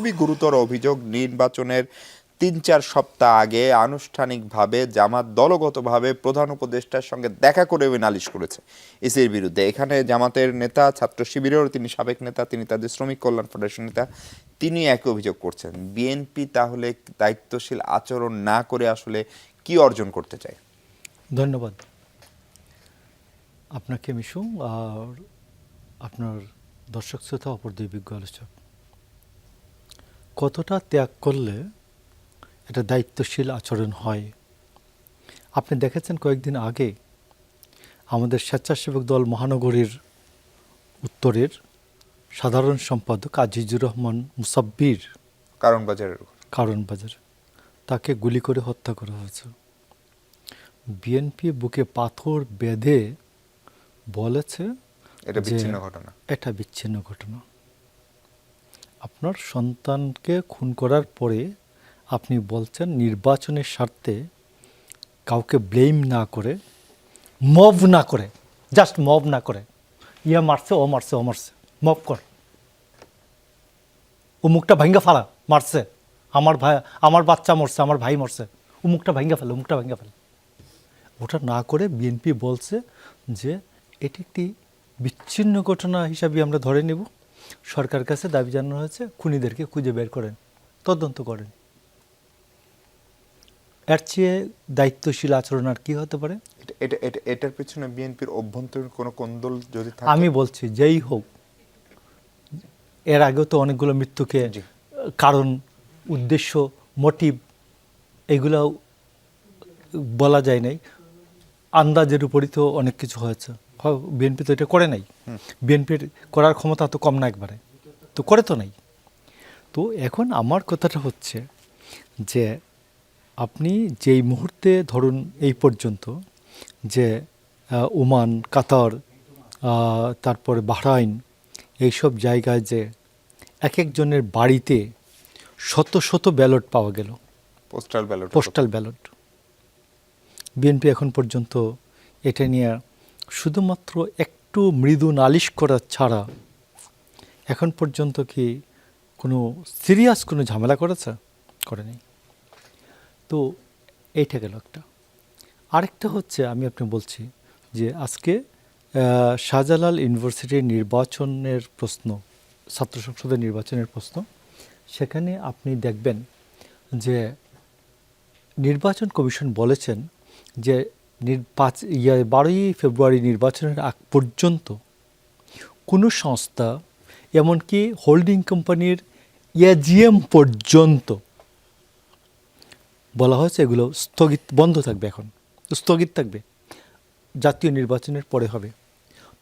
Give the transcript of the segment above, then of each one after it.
খুবই গুরুতর অভিযোগ। নির্বাচনের ৩-৪ সপ্তাহ আগে আনুষ্ঠানিকভাবে জামাত দলগতভাবে প্রধান উপদেষ্টার সঙ্গে দেখা করে নালিশ করেছে ইসির বিরুদ্ধে। এখানে জামাতের নেতা, ছাত্র শিবিরের তিনি সাবেক নেতা, তিনি তাদের শ্রমিক কল্যাণ ফেডারেশন নেতা, তিনি একই অভিযোগ করছেন। বিএনপি তাহলে দায়িত্বশীল আচরণ না করে আসলে কি অর্জন করতে চায়? ধন্যবাদ আপনাকে মিশু আর আপনার দর্শক শ্রোতা অপর দুই বিজ্ঞ আলোচক। কতটা ত্যাগ করলে এটা দায়িত্বশীল আচরণ হয়? আপনি দেখেছেন কয়েকদিন আগে আমাদের স্বেচ্ছাসেবক দল মহানগরীর উত্তরের সাধারণ সম্পাদক আজিজুর রহমান মুসাব্বির কারণ বাজার তাকে গুলি করে হত্যা করা হয়েছে। বিএনপি বুকে পাথর বেঁধে বলেছে এটা বিচ্ছিন্ন ঘটনা। এটা বিচ্ছিন্ন ঘটনা। আপনার সন্তানকে খুন করার পরে আপনি বলছেন নির্বাচনের স্বার্থে কাউকে ব্লেম না করে, মব না করে, জাস্ট মব না করে, ইয়া মারছে, ও মারছে, ও মারছে, মব কর, ও মুখটা ভাঙ্গা ফালা, মারছে, আমার ভাই, আমার বাচ্চা মরছে, আমার ভাই মরছে, ও মুখটা ভাঙ্গা ফেলে, মুখটা ভাঙ্গা ফেলে। ওটা না করে বিএনপি বলছে যে এটি একটি বিচ্ছিন্ন ঘটনা হিসাবে আমরা ধরে নেব। সরকার কাছে দাবি জানানো হয়েছে খুনিদেরকে খুঁজে বের করেন, তদন্ত করেন। এর চেয়ে দায়িত্বশীল আচরণ আর কি হতে পারে? এটার পিছনে বিএনপির অভ্যন্তরীণ কোনো কোন্দল যদি থাকে? আমি বলছি যেই হোক, এর আগেও তো অনেকগুলো মৃত্যুকে কারণ, উদ্দেশ্য, মোটিভ এগুলো বলা যায় নাই, আন্দাজের উপরই তো অনেক কিছু হয়েছে। বিএনপি তো এটা করে নাই, বিএনপির করার ক্ষমতা তো কম না, একবারে তো করে তো নাই। তো এখন আমার কথাটা হচ্ছে যে আপনি যেই মুহূর্তে ধরুন এই পর্যন্ত যে ওমান, কাতার, তারপরে বাহরাইন, এইসব জায়গায় যে এক একজনের বাড়িতে শত শত ব্যালট পাওয়া গেল, পোস্টাল ব্যালট। বিএনপি এখন পর্যন্ত এটা নিয়ে শুধুমাত্র একটু মৃদু নালিশ করা ছাড়া এখন পর্যন্ত কি কোনো সিরিয়াস কোনো ঝামেলা করেছে? করেনি। তো এইটা গেল একটা। আরেকটা হচ্ছে আমি আপনি বলছি যে আজকে শাহজালাল ইউনিভার্সিটির নির্বাচনের প্রশ্ন, ছাত্র সংসদের নির্বাচনের প্রশ্ন, সেখানে আপনি দেখবেন যে নির্বাচন কমিশন বলেছেন যে 12ই ফেব্রুয়ারি নির্বাচনের আগ পর্যন্ত কোনো সংস্থা, এমনকি হোল্ডিং কোম্পানির এজিএম পর্যন্ত বলা হয়েছে এগুলো স্থগিত, বন্ধ থাকবে, এখন স্থগিত থাকবে। জাতীয় নির্বাচনের পরে হবে।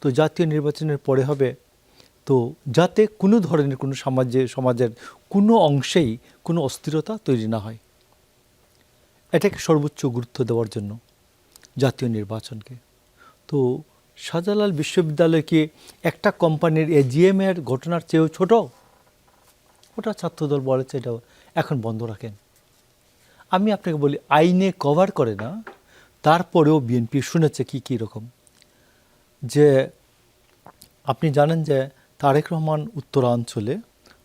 তো জাতীয় নির্বাচনের পরে হবে তো যাতে কোনো ধরনের কোনো সমাজের কোনো অংশেই কোনো অস্থিরতা তৈরি না হয়, এটাকে সর্বোচ্চ গুরুত্ব দেওয়ার জন্য জাতীয় নির্বাচনকে। তো শাহজালাল বিশ্ববিদ্যালয়কে একটা কোম্পানির এজিএমের ঘটনার চেয়েও ছোট, ওটা ছাত্রদল বলেছে এটা এখন বন্ধ রাখেন। আমি আপনাকে বলি আইনে কভার করে না, তারপরেও বিএনপি শুনেছে কি রকম। যে আপনি জানেন যে তারেক রহমান উত্তরাঞ্চলে,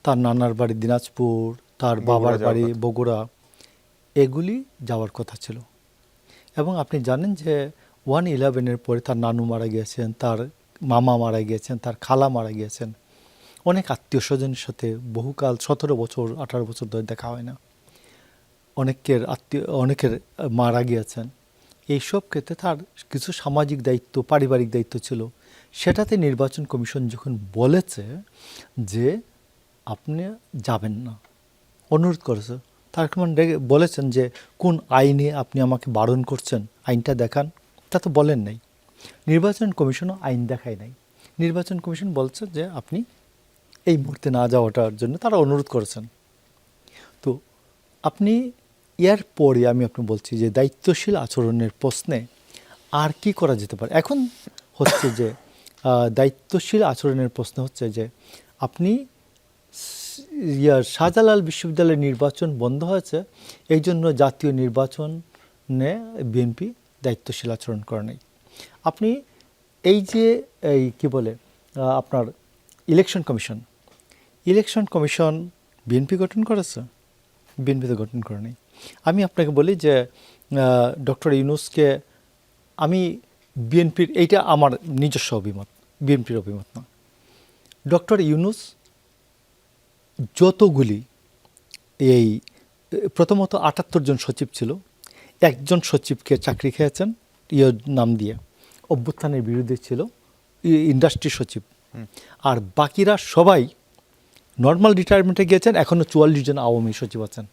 তার নানার বাড়ি দিনাজপুর, তার বাবার বাড়ি বগুড়া, এগুলি যাওয়ার কথা ছিল। এবং আপনি জানেন যে 1/11-এর পরে তার নানু মারা গিয়েছেন, তার মামা মারা গিয়েছেন, তার খালা মারা গিয়েছেন, অনেক আত্মীয় স্বজনের সাথে বহুকাল 17 বছর 18 বছর ধরে দেখা হয় না, অনেকের মারা গিয়েছেন। এইসব ক্ষেত্রে তার কিছু সামাজিক দায়িত্ব, পারিবারিক দায়িত্ব ছিল। সেটাতে নির্বাচন কমিশন যখন বলেছে যে আপনি যাবেন না, অনুরোধ করেছে, তার বলেছেন যে কোন আইনে আপনি আমাকে বারণ করছেন, আইনটা দেখান। তা তো বলেন নাই। নির্বাচন কমিশনও আইন দেখায় নাই। নির্বাচন কমিশন বলছে যে আপনি এই মুহূর্তে না যাওয়াটার জন্য তারা অনুরোধ করেছেন। তো আপনি এর পরে আমি আপনি বলছি যে দায়িত্বশীল আচরণের প্রশ্নে আর কি করা যেতে পারে। এখন হচ্ছে যে দায়িত্বশীল আচরণের প্রশ্ন হচ্ছে যে আপনি শাহজালাল বিশ্ববিদ্যালয়ের নির্বাচন বন্ধ হয়েছে, এই জন্য জাতীয় নির্বাচনে বিএনপি দায়িত্বশীল আচরণ করে নাই। আপনি এই যে কি বলে আপনার ইলেকশন কমিশন বিএনপি গঠন করেছে? বিএনপি তো গঠন করেনি। আমি আপনাকে বলি যে ডক্টর ইউনূসকে আমি বিএনপির, এইটা আমার নিজস্ব অভিমত, বিএনপির অভিমত না। ডক্টর ইউনূস যতগুলি এই প্রথমত ৭৮ জন সচিব ছিল, একজন সচিবকে চাকরি খেয়েছেন নাম দিয়ে, অভ্যুত্থানের বিরুদ্ধে ছিল, ইন্ডাস্ট্রি সচিব, আর বাকিরা সবাই নর্মাল রিটায়ারমেন্টে গিয়েছেন। এখনও ৪৪ জন আওয়ামী সচিব আছেন।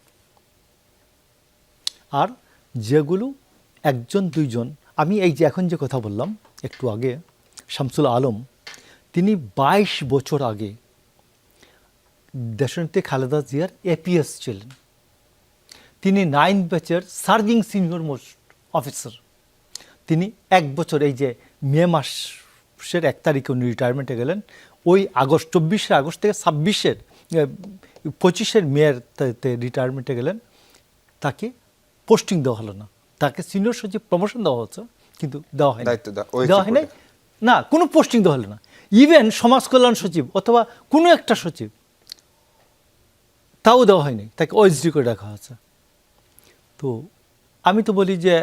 আর যেগুলো একজন দুইজন, আমি এই যে এখন যে কথা বললাম একটু আগে, শামসুল আলম, তিনি ২২ বছর আগে দেশনেত্রী খালেদা জিয়ার এপিএস ছিলেন। তিনি 9 ব্যাচের সার্ভিং সিনিয়র মোস্ট অফিসার। তিনি ১ বছর, এই যে মে মাসের ১ তারিখে উনি রিটায়ারমেন্টে গেলেন, ওই আগস্ট ২৪শে আগস্ট থেকে ২৫শের মেয়ের রিটায়ারমেন্টে গেলেন। তাকে পোস্টিং দেওয়া হলো না, তাকে সিনিয়র সচিব প্রমোশন দেওয়া হচ্ছে, কিন্তু দেওয়া হয়নি, দেওয়া হয়নি না, কোনো পোস্টিং দেওয়া হলো না। ইভেন সমাজ কল্যাণ সচিব অথবা কোনো একটা সচিব, তাও দেওয়া হয়নি, তাকে ওএসডি করে রাখা হয়েছে। তো আমি তো বলি যে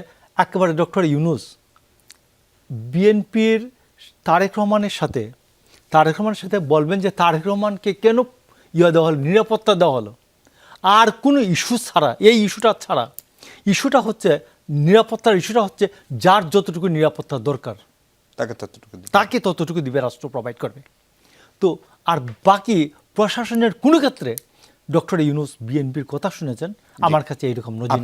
একেবারে ডক্টর ইউনূস বিএনপির তারেক রহমানের সাথে বলবেন যে তারেক রহমানকে কেন দেওয়া হলো, নিরাপত্তা দেওয়া হলো, আর কোনো ইস্যু ছাড়া, এই ইস্যুটা হচ্ছে নিরাপত্তার ইস্যুটা হচ্ছে যার যতটুকু নিরাপত্তা দরকার তাকে ততটুকু দিবে, রাষ্ট্র প্রোভাইড করবে। তো আর বাকি প্রশাসনের কোনো ক্ষেত্রে ডক্টর ইউনূস বিএনপির কথা শুনেছেন, আমার কাছে এইরকম নজির